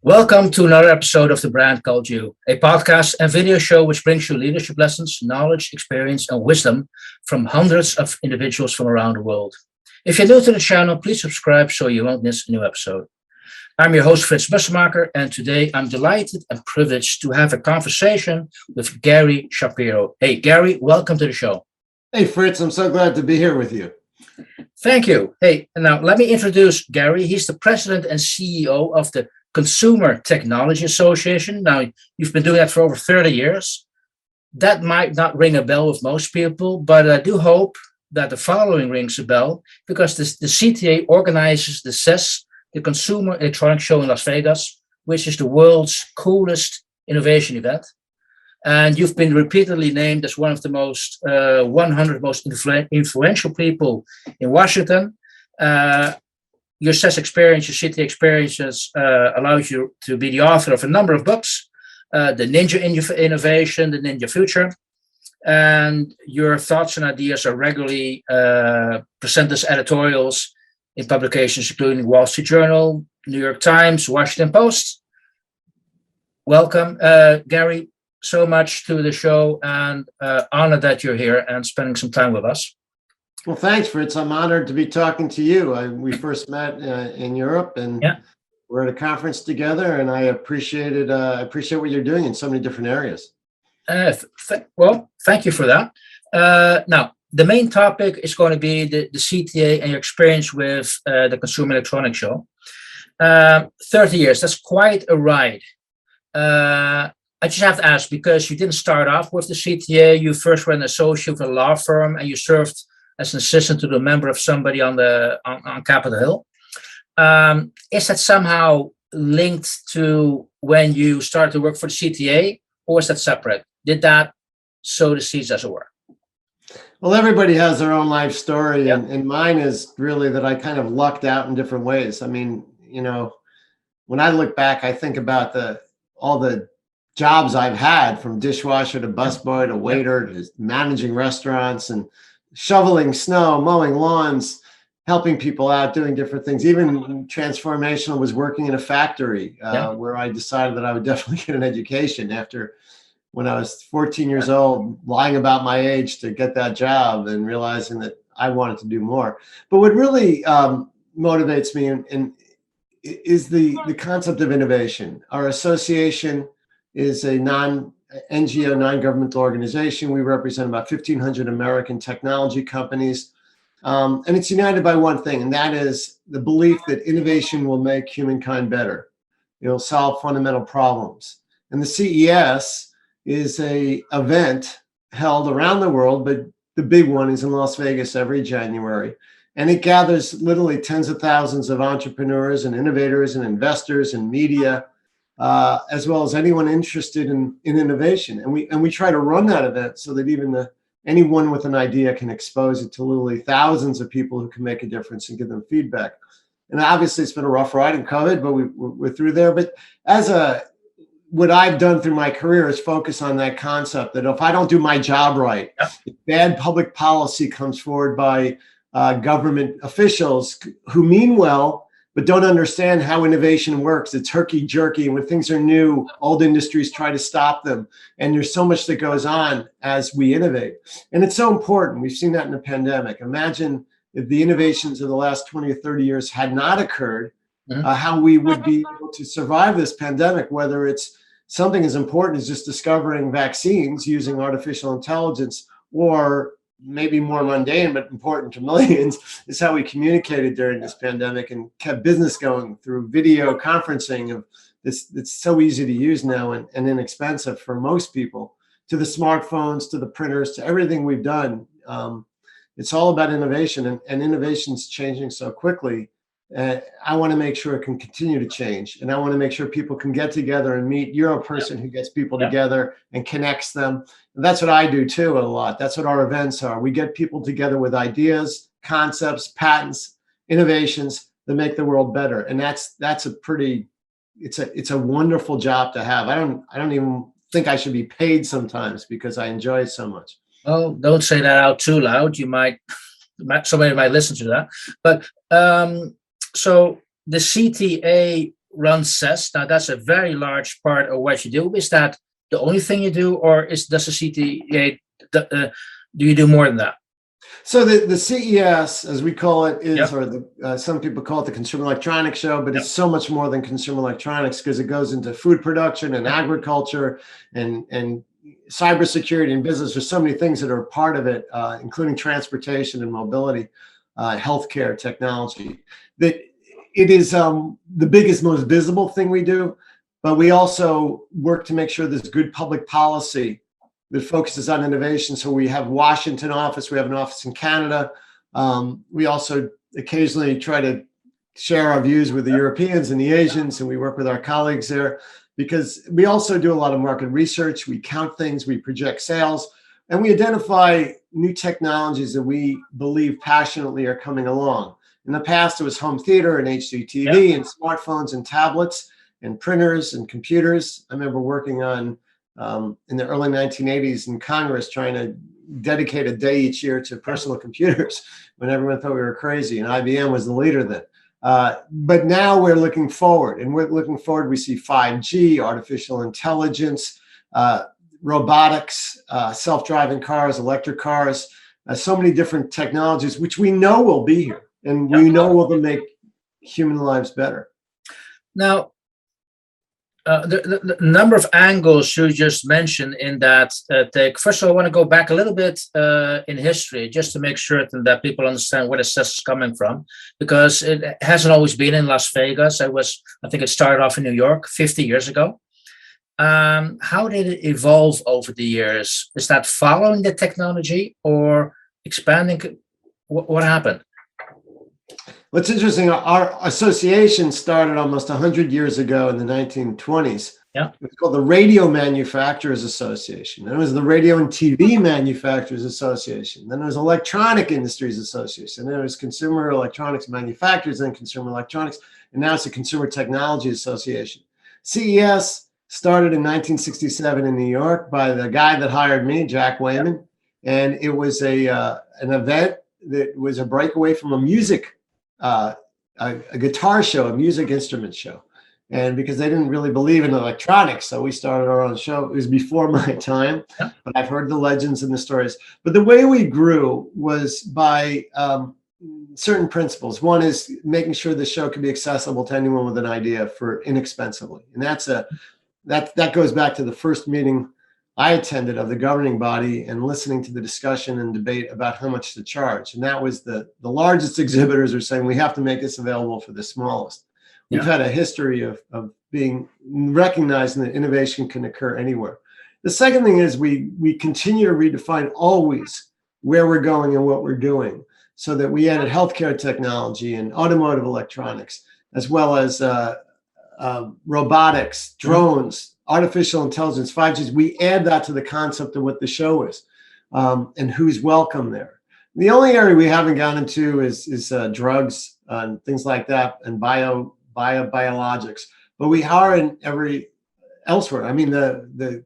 Welcome to another episode of The Brand Called You, a podcast and video show which brings you leadership lessons, knowledge, experience, and wisdom from hundreds of individuals from around the world. If you're new to the channel, please subscribe so you won't miss a new episode. I'm your host, Frits Bussemaker, and today I'm delighted and privileged to have a conversation with Gary Shapiro. Hey, Gary, welcome to the show. Hey, Frits, I'm so glad to be here with you. Thank you. Hey, now let me introduce Gary. He's the president and CEO of the Consumer Technology Association. Now, you've been doing that for over 30 years. That might not ring a bell with most people, but I do hope that the following rings a bell, because the CTA organizes the CES, the Consumer Electronics Show in Las Vegas, which is the world's coolest innovation event. And you've been repeatedly named as one of the 100 most influential people in Washington. Your CES experience, your CTA experiences allows you to be the author of a number of books, The Ninja Innovation, The Ninja Future. And your thoughts and ideas are regularly presented as editorials in publications including Wall Street Journal, New York Times, Washington Post. Welcome, Gary, so much to the show, and honored that you're here and spending some time with us. Well, thanks, Fritz. I'm honored to be talking to you. We first met in Europe, and we're at a conference together, and I appreciate what you're doing in so many different areas. Well, thank you for that. Now, the main topic is going to be the CTA and your experience with the Consumer Electronics Show. 30 years, that's quite a ride. I just have to ask, because you didn't start off with the CTA, you first were an associate with a law firm, and you served as an assistant to the member of somebody on Capitol Hill. Is that somehow linked to when you started to work for the CTA, or is that separate? Did that sow the seeds, as it were? Well, everybody has their own life story, and mine is really that I kind of lucked out in different ways. I mean, when I look back, I think about all the jobs I've had, from dishwasher to busboy to waiter to managing restaurants and shoveling snow, mowing lawns, helping people out, doing different things. Even transformational was working in a factory where I decided that I would definitely get an education after, when I was 14 years old, lying about my age to get that job and realizing that I wanted to do more. But what really motivates me is the concept of innovation. Our association is a NGO, non-governmental organization. We represent about 1,500 American technology companies. And it's united by one thing, and that is the belief that innovation will make humankind better. It'll solve fundamental problems. And the CES is an event held around the world, but the big one is in Las Vegas every January. And it gathers literally tens of thousands of entrepreneurs and innovators and investors and media, as well as anyone interested in innovation. And we try to run that event so that even anyone with an idea can expose it to literally thousands of people who can make a difference and give them feedback. And obviously it's been a rough ride in COVID, but we're through there. But what I've done through my career is focus on that concept that if I don't do my job right, if bad public policy comes forward by government officials who mean well, but don't understand how innovation works. It's herky-jerky, and when things are new, old industries try to stop them. And there's so much that goes on as we innovate. And it's so important. We've seen that in the pandemic. Imagine if the innovations of the last 20 or 30 years had not occurred, how we would be able to survive this pandemic, whether it's something as important as just discovering vaccines using artificial intelligence, or maybe more mundane but important to millions is how we communicated during this pandemic and kept business going through video conferencing. Of this, it's so easy to use now and inexpensive for most people, to the smartphones, to the printers, to everything we've done. It's all about innovation, and innovation's changing so quickly. I want to make sure it can continue to change, and I want to make sure people can get together and meet. You're a person who gets people together and connects them. And that's what I do too a lot. That's what our events are. We get people together with ideas, concepts, patents, innovations that make the world better. And it's a wonderful job to have. I don't even think I should be paid sometimes because I enjoy it so much. Oh, don't say that out too loud. Somebody might listen to that. But so the CTA run CES. Now, that's a very large part of what you do. Is that the only thing you do, or does the CTA, do you do more than that? So the CES, as we call it, is, Yep. or some people call it the Consumer Electronics Show, but it's so much more than consumer electronics because it goes into food production and agriculture and cybersecurity and business. There's so many things that are part of it, including transportation and mobility, healthcare, technology. That it is the biggest, most visible thing we do, but we also work to make sure there's good public policy that focuses on innovation. So we have Washington office, we have an office in Canada. We also occasionally try to share our views with the Europeans and the Asians, and we work with our colleagues there because we also do a lot of market research. We count things, we project sales, and we identify new technologies that we believe passionately are coming along. In the past, it was home theater and HDTV and smartphones and tablets and printers and computers. I remember working on in the early 1980s in Congress, trying to dedicate a day each year to personal computers when everyone thought we were crazy, and IBM was the leader then. But now we're looking forward, and we're looking forward. We see 5G, artificial intelligence, robotics, self-driving cars, electric cars, so many different technologies, which we know will be here, and we know will make human lives better. Now, the number of angles you just mentioned in that take. First of all, I want to go back a little bit in history just to make certain that people understand where the CES is coming from, because it hasn't always been in Las Vegas. I think it started off in New York 50 years ago. How did it evolve over the years? Is that following the technology or expanding? What happened? What's interesting, our association started almost 100 years ago in the 1920s. Yeah. It's called the Radio Manufacturers Association. Then it was the Radio and TV Manufacturers Association. Then it was Electronic Industries Association. Then it was Consumer Electronics Manufacturers and Consumer Electronics. And now it's the Consumer Technology Association. CES started in 1967 in New York by the guy that hired me, Jack Wayman. Yeah. And it was an event that was a breakaway from a music a guitar show, a music instrument show. And because they didn't really believe in electronics, so we started our own show. It was before my time, but I've heard the legends and the stories. But the way we grew was by certain principles. One is making sure the show can be accessible to anyone with an idea for inexpensively. And that goes back to the first meeting I attended of the governing body and listening to the discussion and debate about how much to charge. And that was the largest exhibitors are saying, we have to make this available for the smallest. We've had a history of being recognizing that innovation can occur anywhere. The second thing is we continue to redefine always where we're going and what we're doing, so that we added healthcare technology and automotive electronics, as well as robotics, drones, artificial intelligence, 5G. We add that to the concept of what the show is and who's welcome there. The only area we haven't gotten into is drugs and things like that, and biologics, but we are in every elsewhere. I mean, the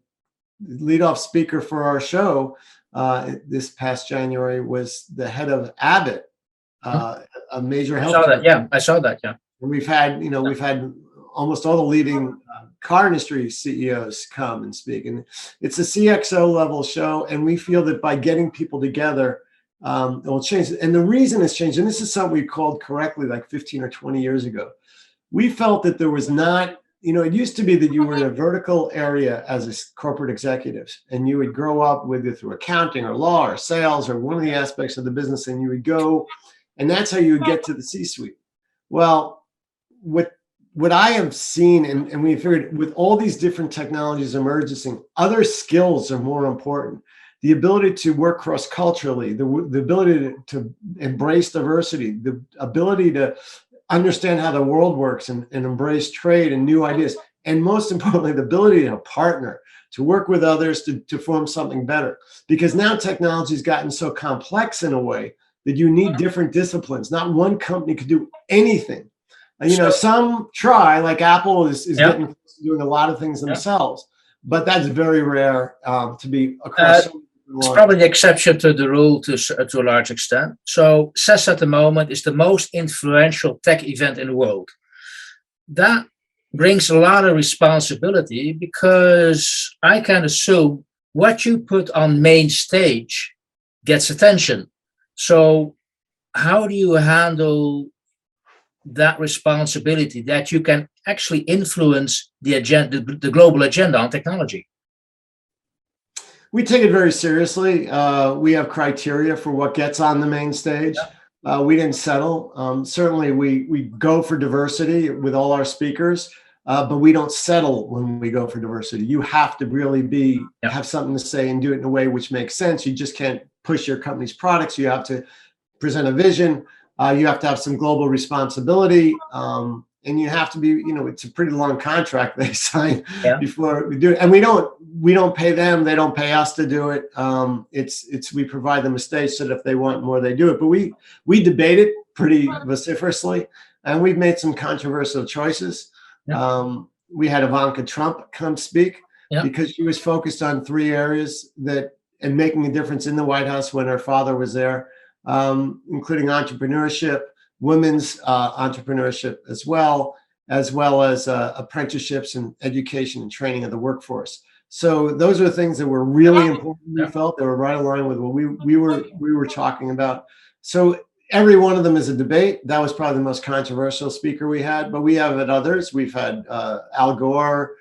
leadoff speaker for our show this past January was the head of Abbott, a major health. I saw that. Yeah, and we've had almost all the leading car industry CEOs come and speak, and it's a CXO level show. And we feel that by getting people together, it will change. And the reason it's changed, and this is something we called correctly like 15 or 20 years ago, we felt that there was not, it used to be that you were in a vertical area as a corporate executives, and you would grow up whether through accounting or law or sales or one of the aspects of the business, and you would go, and that's how you would get to the C-suite. Well, what I have seen, and we figured with all these different technologies emerging, other skills are more important. The ability to work cross-culturally, the ability to embrace diversity, the ability to understand how the world works and embrace trade and new ideas. And most importantly, the ability to partner, to work with others to form something better. Because now technology has gotten so complex in a way that you need different disciplines. Not one company could do anything. Some try, like Apple is getting doing a lot of things themselves, but that's very rare to be across. It's probably the exception to the rule to a large extent. So CES at the moment is the most influential tech event in the world. That brings a lot of responsibility, because I can assume what you put on main stage gets attention. So how do you handle that responsibility, that you can actually influence the agenda, the global agenda on technology? We take it very seriously. We have criteria for what gets on the main stage. We didn't settle. Certainly, we go for diversity with all our speakers, but we don't settle when we go for diversity. You have to really have something to say and do it in a way which makes sense. You just can't push your company's products. You have to present a vision. You have to have some global responsibility. And you have to be, it's a pretty long contract they sign before we do it. And we don't pay them, they don't pay us to do it. We provide them a stage so that if they want more, they do it. But we debate it pretty vociferously, and we've made some controversial choices. We had Ivanka Trump come speak because she was focused on 3 areas and making a difference in the White House when her father was there, including entrepreneurship, women's entrepreneurship, as well as apprenticeships and education and training of the workforce. So those are the things that were really important. We felt they were right aligned with what we were talking about. So every one of them is a debate. That was probably the most controversial speaker we had, but we have had others. We've had Al Gore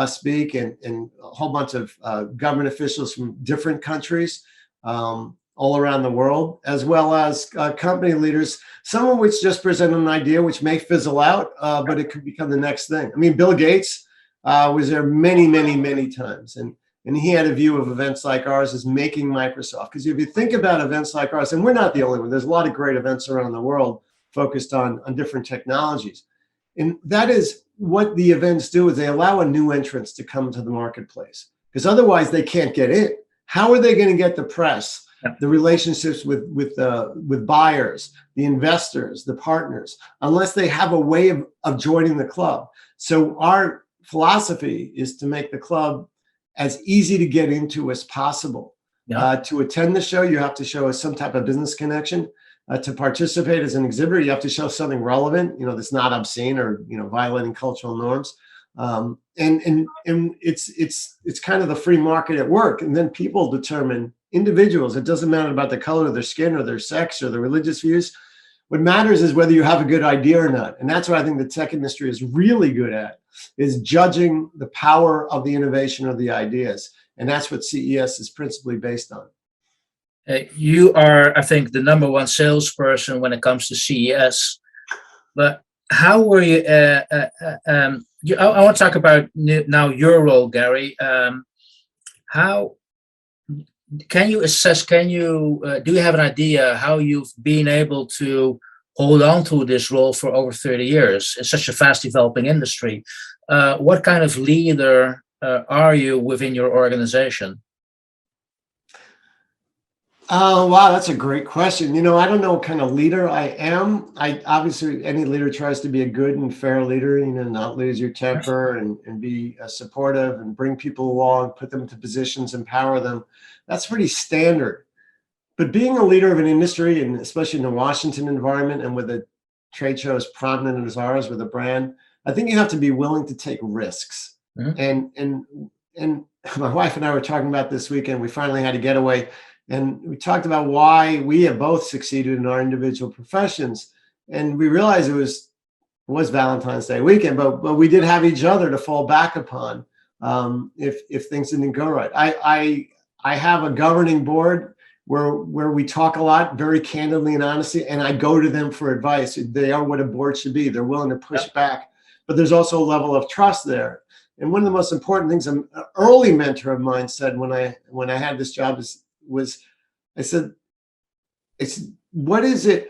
speak, and a whole bunch of government officials from different countries all around the world, as well as company leaders, some of which just present an idea which may fizzle out, but it could become the next thing. I mean, Bill Gates was there many, many, many times, and he had a view of events like ours as making Microsoft. Because if you think about events like ours, and we're not the only one, there's a lot of great events around the world focused on different technologies. And that is what the events do, is they allow a new entrance to come to the marketplace, because otherwise they can't get in. How are they going to get the press, the relationships with buyers, the investors, the partners, unless they have a way of joining the club? So our philosophy is to make the club as easy to get into as possible. To attend the show, you have to show us some type of business connection. To participate as an exhibitor, you have to show something relevant, that's not obscene or violating cultural norms. And it's kind of the free market at work. And then people determine, individuals, it doesn't matter about the color of their skin or their sex or their religious views. What matters is whether you have a good idea or not. And that's what I think the tech industry is really good at, is judging the power of the innovation of the ideas. And that's what CES is principally based on. You are, I think, the #1 salesperson when it comes to CES. But how were you? I want to talk about now your role, Gary. How can you assess? Do you have an idea how you've been able to hold on to this role for over 30 years in such a fast developing industry? What kind of leader are you within your organization? Wow, that's a great question. I don't know what kind of leader I am. Obviously, any leader tries to be a good and fair leader, not lose your temper and be supportive and bring people along, put them into positions, empower them. That's pretty standard. But being a leader of an industry, and especially in the Washington environment and with a trade show as prominent as ours with a brand, I think you have to be willing to take risks. And my wife and I were talking about this weekend. We finally had a getaway. And we talked about why we have both succeeded in our individual professions. And we realized it was Valentine's Day weekend, but we did have each other to fall back upon if things didn't go right. I have a governing board where we talk a lot, very candidly and honestly, and I go to them for advice. They are what a board should be. They're willing to push back, but there's also a level of trust there. And one of the most important things an early mentor of mine said when I had this job I said, what is it?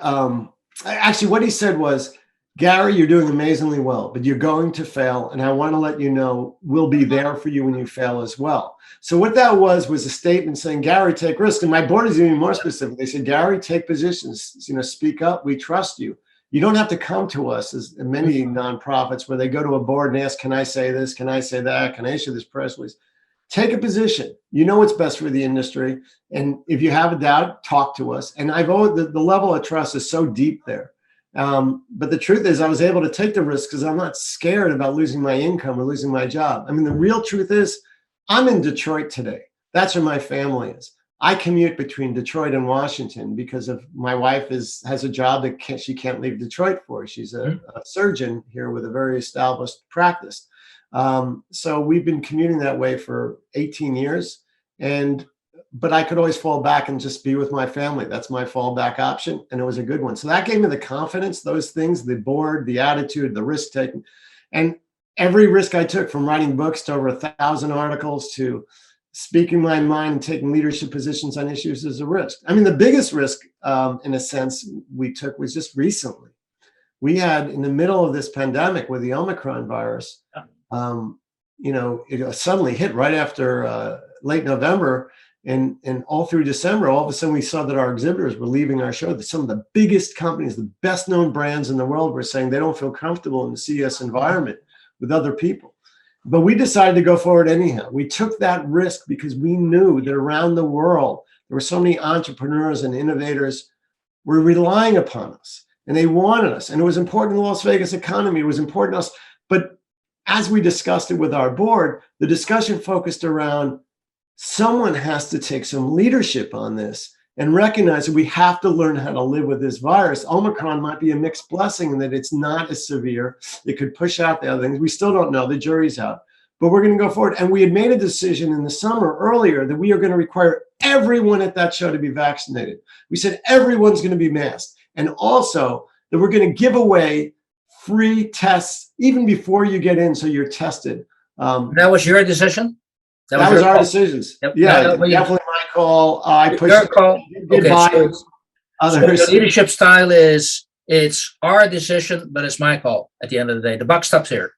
Actually, what he said was, Gary, you're doing amazingly well, but you're going to fail. And I want to let you know, we'll be there for you when you fail as well. So what that was a statement saying, Gary, take risks. And my board is even more specific. They said, Gary, take positions, speak up. We trust you. You don't have to come to us, as many nonprofits where they go to a board and ask, can I say this? Can I say that? Can I issue this press release? Take a position. You know what's best for the industry. And if you have a doubt, talk to us. And I've always, the level of trust is so deep there But the truth is I was able to take the risk because I'm not scared about losing my income or losing my job. I mean, the real truth is I'm in Detroit today. That's where my family is. I commute between Detroit and Washington because of my wife has a job that she can't leave Detroit for. She's a surgeon here with a very established practice. So we've been commuting that way for 18 years. But I could always fall back and just be with my family. That's my fallback option. And it was a good one. So that gave me the confidence, those things, the board, the attitude, the risk taking. And every risk I took, from writing books to over 1,000 articles to speaking my mind and taking leadership positions on issues, is a risk. I mean, the biggest risk, in a sense, we took was just recently. We had, in the middle of this pandemic with the Omicron virus, it suddenly hit right after late November. And all through December, all of a sudden we saw that our exhibitors were leaving our show. That some of the biggest companies, the best known brands in the world, were saying they don't feel comfortable in the CES environment with other people. But we decided to go forward anyhow. We took that risk because we knew that around the world, there were so many entrepreneurs and innovators were relying upon us, and they wanted us. And it was important in the Las Vegas economy. It was important to us. But as we discussed it with our board, the discussion focused around someone has to take some leadership on this and recognize that we have to learn how to live with this virus. Omicron might be a mixed blessing in that it's not as severe. It could push out the other things. We still don't know. The jury's out. But we're going to go forward. And we had made a decision in the summer earlier that we are going to require everyone at that show to be vaccinated. We said everyone's going to be masked. And also that we're going to give away free tests even before you get in, so you're tested. That was your decision? That was our decisions. Yep. Yeah, definitely my call. I pushed your call. Okay, so the leadership style is, it's our decision, but it's my call at the end of the day. The buck stops here.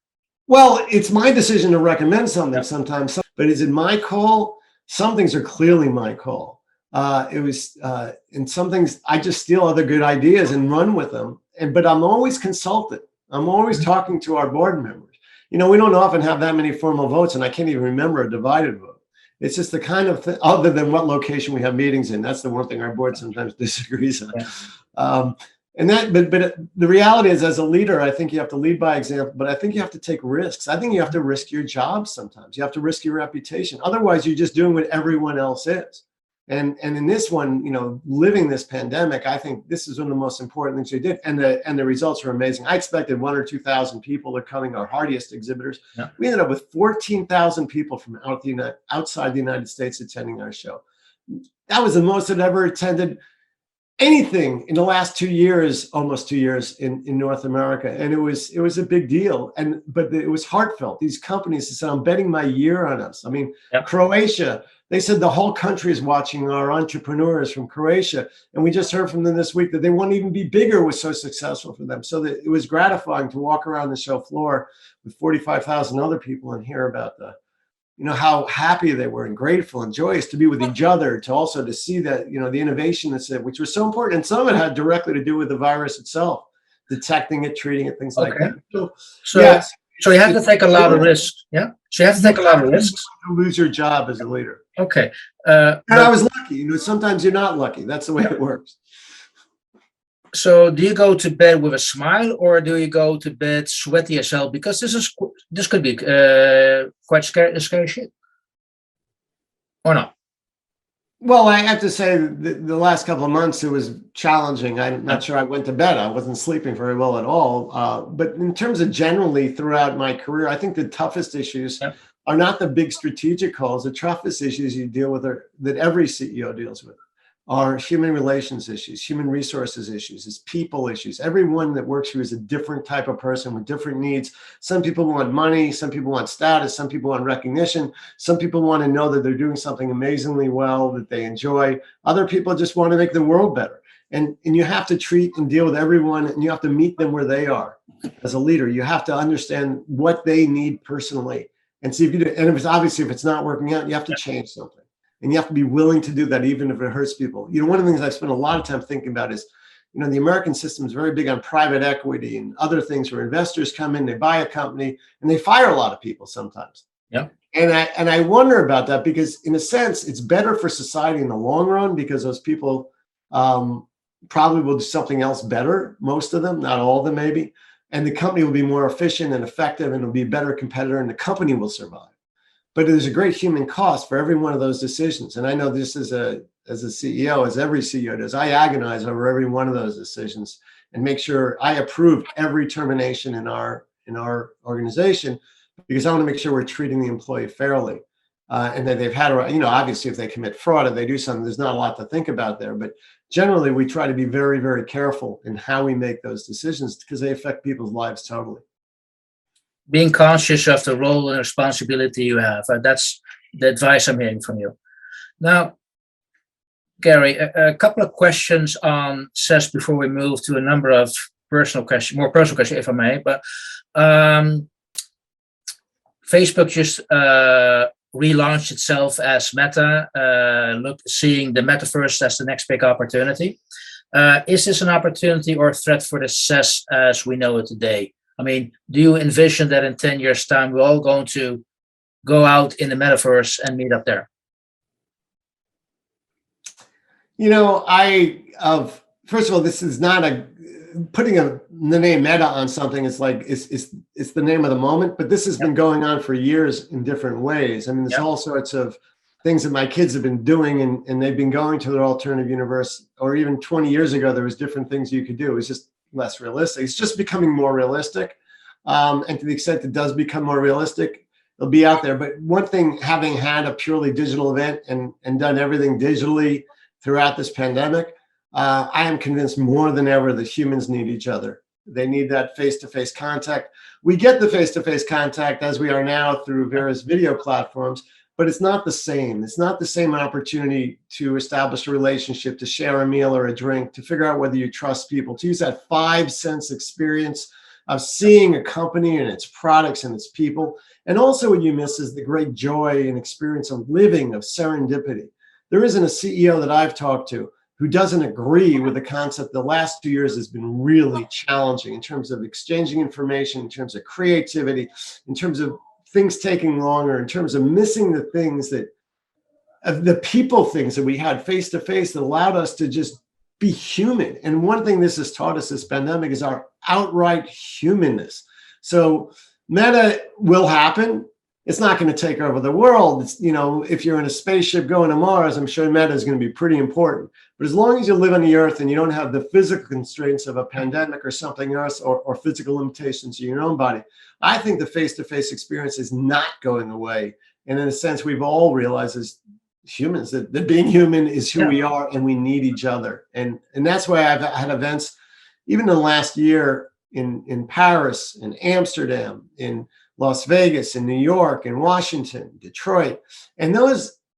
Well, it's my decision to recommend something sometimes, but is it my call? Some things are clearly my call. And some things I just steal other good ideas and run with them. But I'm always consulted. I'm always talking to our board members. We don't often have that many formal votes, and I can't even remember a divided vote. It's just the kind of thing, other than what location we have meetings in. That's the one thing our board sometimes disagrees on. Yeah. But the reality is, as a leader, I think you have to lead by example, but I think you have to take risks. I think you have to risk your job sometimes. You have to risk your reputation. Otherwise, you're just doing what everyone else is. And in this one, living this pandemic, I think this is one of the most important things we did. And the results are amazing. I expected 1,000 or 2,000 people are coming, our hardiest exhibitors. Yeah. We ended up with 14,000 people from outside the United States attending our show. That was the most that ever attended anything in the last 2 years, almost 2 years in North America. And it was a big deal. But it was heartfelt. These companies said, I'm betting my year on us. I mean, yep. Croatia, they said the whole country is watching our entrepreneurs from Croatia. And we just heard from them this week that they wouldn't even be bigger. It was so successful for them. So that it was gratifying to walk around the show floor with 45,000 other people and hear about how happy they were and grateful and joyous to be with each other, to see that, the innovation which was so important. And some of it had directly to do with the virus itself, detecting it, treating it, things like that. So you have to take a lot of risks. Yeah. So you have to take a lot of risks. To lose your job as a leader. Okay. And I was lucky. Sometimes you're not lucky. That's the way it works. So do you go to bed with a smile, or do you go to bed sweaty as hell? Because this could be quite scary shit. Or not? Well, I have to say the last couple of months, it was challenging. I'm not sure I went to bed. I wasn't sleeping very well at all. But in terms of generally throughout my career, I think the toughest issues are not the big strategic calls. The toughest issues you deal with that every CEO deals with are human relations issues, human resources issues, it's people issues. Everyone that works here is a different type of person with different needs. Some people want money, some people want status, some people want recognition, some people want to know that they're doing something amazingly well that they enjoy. Other people just want to make the world better. And you have to treat and deal with everyone, and you have to meet them where they are. As a leader, you have to understand what they need personally and see if you do. And if it's not working out, you have to change something. And you have to be willing to do that, even if it hurts people. One of the things I've spent a lot of time thinking about is, the American system is very big on private equity and other things where investors come in, they buy a company, and they fire a lot of people sometimes. Yeah. And I wonder about that because, in a sense, it's better for society in the long run because those people, probably will do something else better, most of them, not all of them maybe, and the company will be more efficient and effective and will be a better competitor and the company will survive. But there's a great human cost for every one of those decisions. And I know this as a CEO, as every CEO does, I agonize over every one of those decisions and make sure I approve every termination in our organization, because I want to make sure we're treating the employee fairly. And that they've had, obviously if they commit fraud or they do something, there's not a lot to think about there. But generally, we try to be very, very careful in how we make those decisions because they affect people's lives totally. Being conscious of the role and responsibility you have. That's the advice I'm hearing from you. Now, Gary, a couple of questions on SES before we move to a number of more personal questions, if I may. But Facebook just relaunched itself as Meta, seeing the metaverse as the next big opportunity. Is this an opportunity or a threat for the SES as we know it today? I mean, do you envision that in 10 years' time, we're all going to go out in the metaverse and meet up there? First of all, this is not putting the name Meta on something. It's like, it's the name of the moment, but this has been going on for years in different ways. I mean, there's all sorts of things that my kids have been doing and they've been going to their alternative universe, or even 20 years ago, there was different things you could do. It was just less realistic. It's just becoming more realistic. And to the extent it does become more realistic, it'll be out there. But one thing, having had a purely digital event and done everything digitally throughout this pandemic, I am convinced more than ever that humans need each other. They need that face-to-face contact. We get the face-to-face contact as we are now through various video platforms, but it's not the same. It's not the same opportunity to establish a relationship, to share a meal or a drink, to figure out whether you trust people, to use that 5-sense experience of seeing a company and its products and its people. And also what you miss is the great joy and experience of living, of serendipity. There isn't a CEO that I've talked to who doesn't agree with the concept the last 2 years has been really challenging in terms of exchanging information, in terms of creativity, in terms of things taking longer, in terms of missing the things the people things that we had face to face that allowed us to just be human. And one thing this has taught us, this pandemic, is our outright humanness. So Meta will happen. It's not going to take over the world. It's, if you're in a spaceship going to Mars, I'm sure Meta is going to be pretty important. But as long as you live on the earth and you don't have the physical constraints of a pandemic or something else, or physical limitations in your own body, I think the face-to-face experience is not going away. And in a sense, we've all realized as humans that being human is who we are, and we need each other. And that's why I've had events, even in the last year, in Paris, in Amsterdam, in Las Vegas, in New York, in Washington, Detroit. And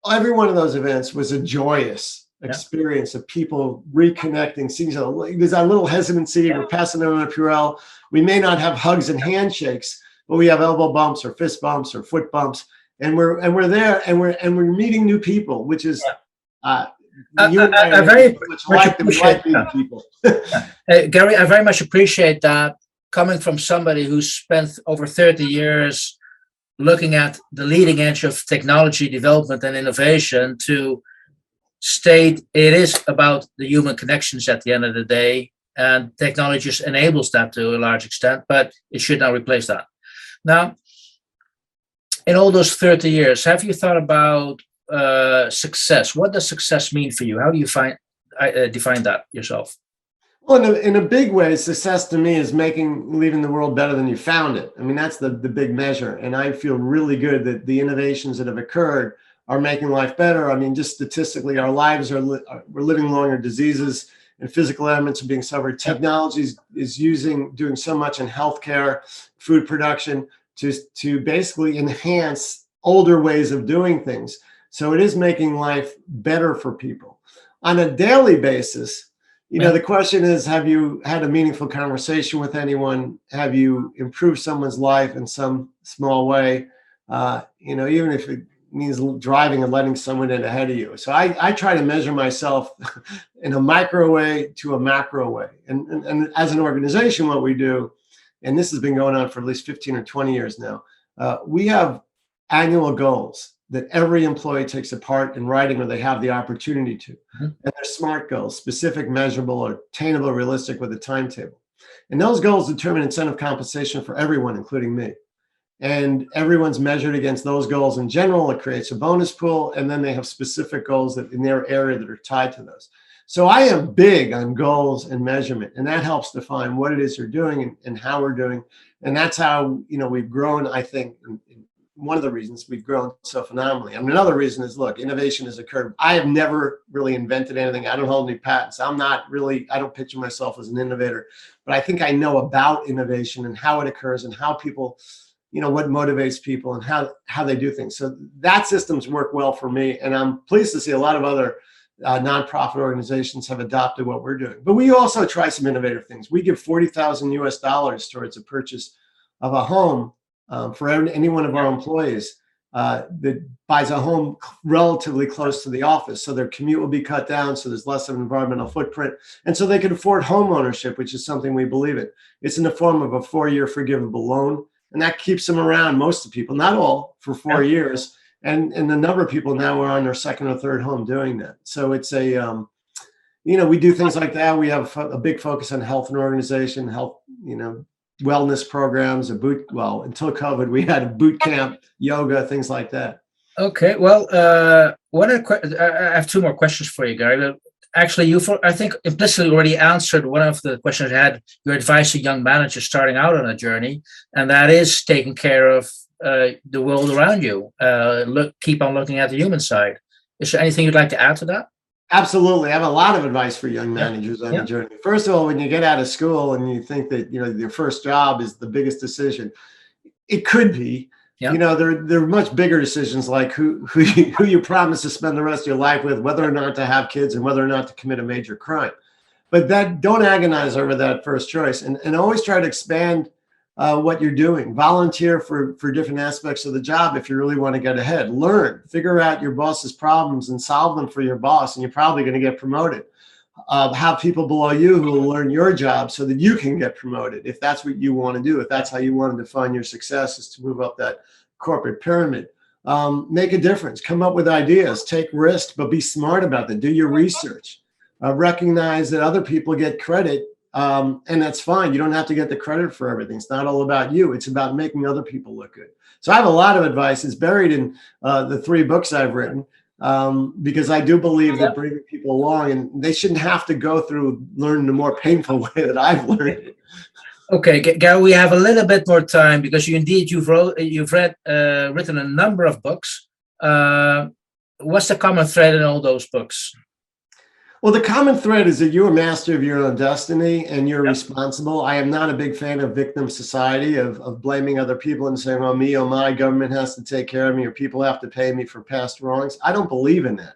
every one of those events was a joyous experience of people reconnecting, seeing each other. There's that little hesitancy, we're passing on a Purell. We may not have hugs and handshakes, but we have elbow bumps or fist bumps or foot bumps. And we're there and we're meeting new people, which is you and I are very much like that. We like meeting people. Gary, I very much appreciate that, coming from somebody who spent over 30 years looking at the leading edge of technology development and innovation, to state it is about the human connections at the end of the day, and technology just enables that to a large extent, but it should not replace that. Now, in all those 30 years, have you thought about success? What does success mean for you? How do you define that yourself? Well, in a big way, success to me is leaving the world better than you found it. I mean, that's the big measure. And I feel really good that the innovations that have occurred are making life better. I mean, just statistically, our lives we're living longer, diseases and physical ailments are being suffered. Technology is doing so much in healthcare, food production to basically enhance older ways of doing things. So it is making life better for people. On a daily basis, the question is, have you had a meaningful conversation with anyone? Have you improved someone's life in some small way? Even if it means driving and letting someone in ahead of you. So I try to measure myself in a micro way to a macro way. And as an organization, what we do, and this has been going on for at least 15 or 20 years now, we have annual goals. that every employee takes a part in writing when they have the opportunity to. Mhm. And they're SMART goals, specific, measurable, or attainable, realistic, with a timetable. And those goals determine incentive compensation for everyone, including me. And everyone's measured against those goals in general. It creates a bonus pool, and then they have specific goals that in their area that are tied to those. So I am big on goals and measurement, and that helps define what it is you're doing and how we're doing. And that's how, we've grown, I think. One of the reasons we've grown so phenomenally. And another reason is, look, innovation has occurred. I have never really invented anything. I don't hold any patents. I don't picture myself as an innovator, but I think I know about innovation and how it occurs and how people, what motivates people and how they do things. So that systems work well for me. And I'm pleased to see a lot of other nonprofit organizations have adopted what we're doing. But we also try some innovative things. We give $40,000 US towards the purchase of a home for any one of our employees that buys a home relatively close to the office. So their commute will be cut down, so there's less of an environmental footprint. And so they can afford home ownership, which is something we believe in. It's in the form of a 4-year forgivable loan. And that keeps them around, most of the people, not all, for 4 years. And the number of people now are on their second or third home doing that. So it's we do things like that. We have a big focus on health and organization, health, wellness programs, until COVID, we had a boot camp, yoga, things like that. Okay, well, I have two more questions for you, Gary. Actually, I think, implicitly already answered one of the questions I had. Your advice to young managers starting out on a journey, and that is taking care of the world around you. Keep on looking at the human side. Is there anything you'd like to add to that? Absolutely. I have a lot of advice for young managers on the journey. First of all, when you get out of school and you think that, your first job is the biggest decision, it could be. There are much bigger decisions, like who you promise to spend the rest of your life with, whether or not to have kids, and whether or not to commit a major crime. But don't agonize over that first choice, and always try to expand what you're doing. Volunteer for different aspects of the job if you really want to get ahead. Learn, figure out your boss's problems and solve them for your boss, and you're probably going to get promoted. Have people below you who will learn your job so that you can get promoted, if that's what you want to do, if that's how you want to define your success, is to move up that corporate pyramid. Make a difference, come up with ideas, take risks, but be smart about that. Do your research. Recognize that other people get credit, and that's fine. You don't have to get the credit for everything. It's not all about you. It's about making other people look good. So I have a lot of advice. It's buried in the 3 books I've written. Because I do believe that bringing people along, and they shouldn't have to go through learning the more painful way that I've learned. Okay, Gary, we have a little bit more time because you've written a number of books. What's the common thread in all those books? Well, the common thread is that you're a master of your own destiny and you're responsible. I am not a big fan of victim society, of blaming other people and saying, oh, me, oh, my government has to take care of me, or people have to pay me for past wrongs. I don't believe in that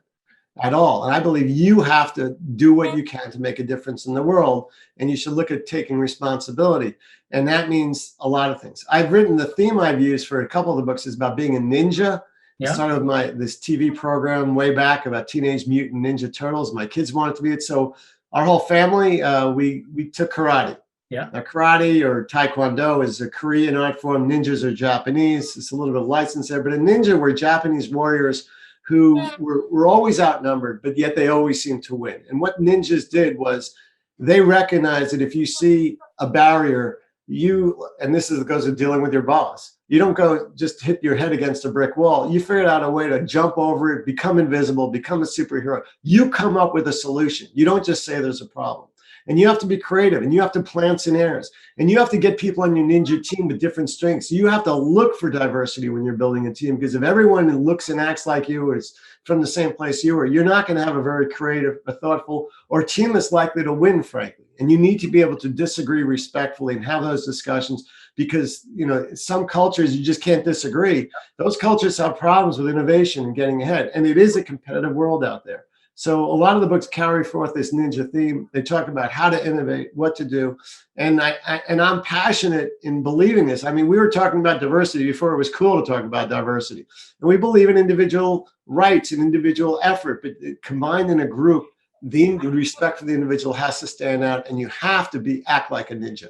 at all. And I believe you have to do what you can to make a difference in the world. And you should look at taking responsibility. And that means a lot of things. I've written, the theme I've used for a couple of the books is about being a ninja. Started with this TV program way back about Teenage Mutant Ninja Turtles. My kids wanted to be it. So our whole family, we took karate. Now, karate or taekwondo is a Korean art form. Ninjas are Japanese. It's a little bit of license there. But a ninja were Japanese warriors who were always outnumbered, but yet they always seemed to win. And what ninjas did was they recognized that if you see a barrier, and this goes to dealing with your boss. You don't go just hit your head against a brick wall. You figured out a way to jump over it, become invisible, become a superhero. You come up with a solution. You don't just say there's a problem. And you have to be creative, and you have to plan scenarios, and you have to get people on your ninja team with different strengths. You have to look for diversity when you're building a team, because if everyone looks and acts like you, or is from the same place you are, you're not going to have a very creative, a thoughtful, or team that's likely to win, frankly. And you need to be able to disagree respectfully and have those discussions, because some cultures you just can't disagree. Those cultures have problems with innovation and getting ahead, and it is a competitive world out there. So a lot of the books carry forth this ninja theme. They talk about how to innovate, what to do. And I'm passionate in believing this. I mean, we were talking about diversity before it was cool to talk about diversity. And we believe in individual rights and individual effort, but combined in a group, the respect for the individual has to stand out, and you have to act like a ninja.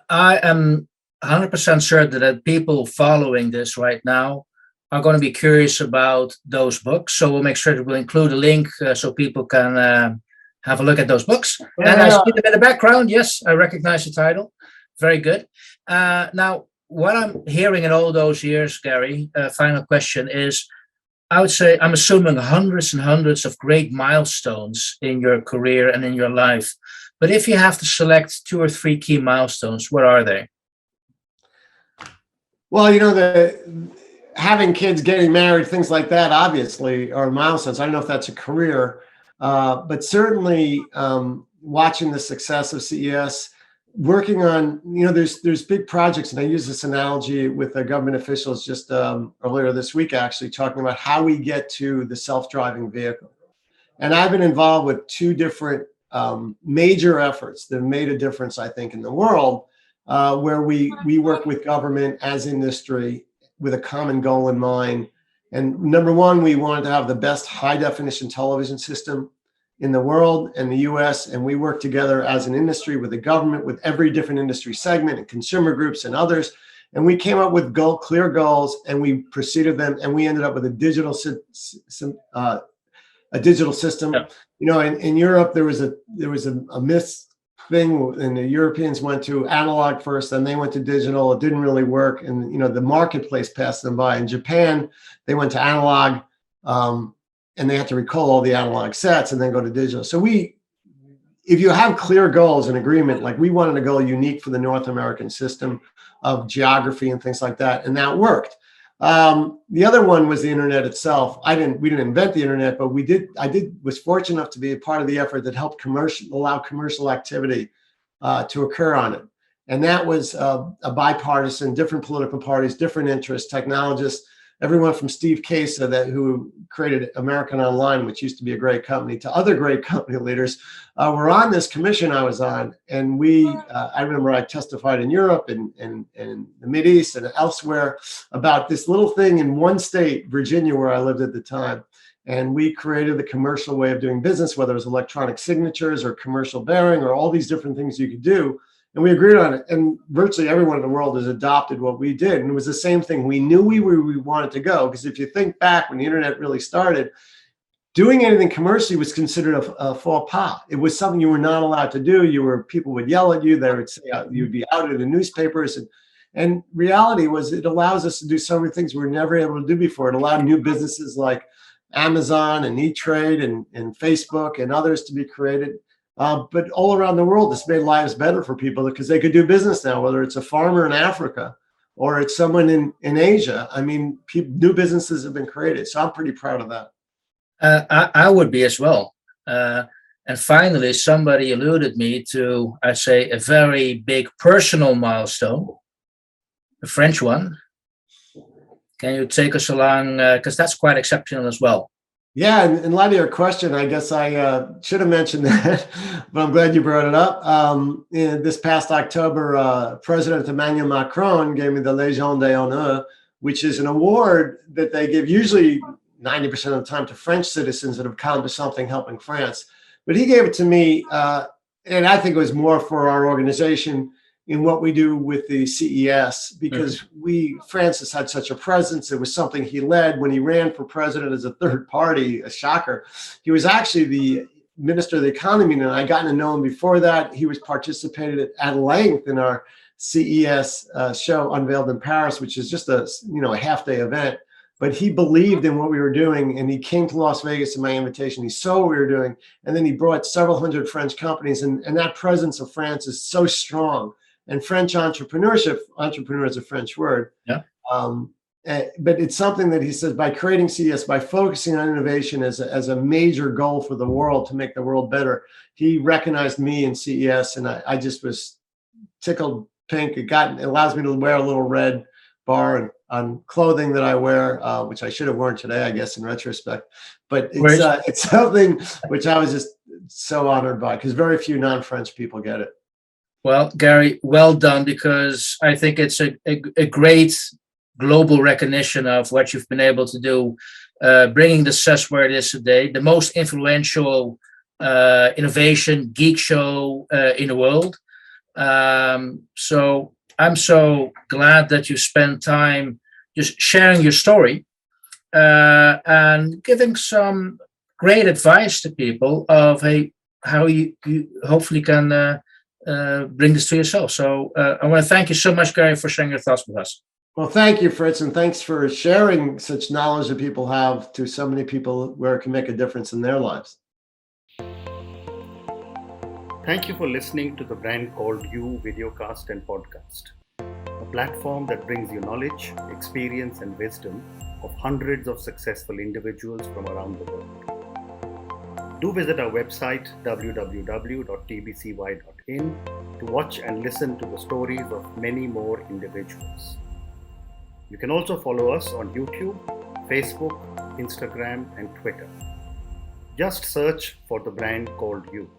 I am 100% certain that people following this right now are going to be curious about those books. So we'll make sure that we'll include a link so people can have a look at those books. And I see them in the background. Yes, I recognize the title. Very good. Now, what I'm hearing in all those years, Gary, final question is, I would say I'm assuming hundreds and hundreds of great milestones in your career and in your life. But if you have to select 2 or 3 key milestones, what are they? Well, having kids, getting married, things like that, obviously are milestones. I don't know if that's a career, but certainly watching the success of CES, working on, there's big projects, and I use this analogy with the government officials just earlier this week, actually talking about how we get to the self-driving vehicle. And I've been involved with 2 different major efforts that have made a difference, I think, in the world, where we work with government as industry with a common goal in mind. And number one, we wanted to have the best high definition television system in the world and the US. And we work together as an industry with the government, with every different industry segment and consumer groups and others. And we came up with clear goals, and we preceded them, and we ended up with a digital system. Yeah. In Europe, there was a myth thing, and the Europeans went to analog first, then they went to digital. It didn't really work, and the marketplace passed them by. In Japan, they went to analog, and they had to recall all the analog sets and then go to digital. So if you have clear goals and agreement, like we wanted a goal unique for the North American system of geography and things like that, and that worked. The other one was the internet itself. We didn't invent the internet, but was fortunate enough to be a part of the effort that helped allow commercial activity to occur on it. And that was a bipartisan, different political parties, different interests, technologists, everyone from Steve Casa, who created American Online, which used to be a great company, to other great company leaders, were on this commission I was on. And I remember I testified in Europe and the Mideast and elsewhere about this little thing in one state, Virginia, where I lived at the time. And we created the commercial way of doing business, whether it was electronic signatures or commercial bearing or all these different things you could do. And we agreed on it. And virtually everyone in the world has adopted what we did. And it was the same thing. We knew we wanted to go, because if you think back when the internet really started, doing anything commercially was considered a faux pas. It was something you were not allowed to do. People would yell at you. They would say you'd be outed in newspapers. And reality was, it allows us to do so many things we were never able to do before. It allowed new businesses like Amazon and E-Trade and Facebook and others to be created. But all around the world, this made lives better for people because they could do business now, whether it's a farmer in Africa or it's someone in Asia. I mean, new businesses have been created. So I'm pretty proud of that. I would be as well. And finally, somebody alluded me to, I'd say, a very big personal milestone, the French one. Can you take us along? Because that's quite exceptional as well. Yeah, and in light of your question, I guess I should have mentioned that, but I'm glad you brought it up. This past October, President Emmanuel Macron gave me the Légion d'honneur, which is an award that they give usually 90% of the time to French citizens that have accomplished something helping France. But he gave it to me, and I think it was more for our organization in what we do with the CES, because Francis had such a presence. It was something he led when he ran for president as a third party, a shocker. He was actually the minister of the economy, and I got to know him before that. He was participated at length in our CES show unveiled in Paris, which is just a half-day event. But he believed in what we were doing, and he came to Las Vegas at my invitation. He saw what we were doing, and then he brought several hundred French companies, and that presence of France is so strong. And French entrepreneur is a French word. Yeah. But it's something that he says, by creating CES, by focusing on innovation as a major goal for the world to make the world better, he recognized me in CES, and I just was tickled pink. It allows me to wear a little red bar on clothing that I wear, which I should have worn today, I guess, in retrospect. But it's something which I was just so honored by, because very few non-French people get it. Well, Gary, well done, because I think it's a great global recognition of what you've been able to do, bringing the CES where it is today, the most influential innovation geek show in the world. So I'm so glad that you spent time just sharing your story, and giving some great advice to people of how you hopefully can bring this to yourself. So I want to thank you so much, Gary, for sharing your thoughts with us. Well, thank you, Fritz, and thanks for sharing such knowledge that people have to so many people where it can make a difference in their lives. Thank you for listening to the Brand Called You videocast and podcast, a platform that brings you knowledge, experience, and wisdom of hundreds of successful individuals from around the world. Do visit our website www.tbcy.in to watch and listen to the stories of many more individuals. You can also follow us on YouTube, Facebook, Instagram, and Twitter. Just search for the Brand Called You.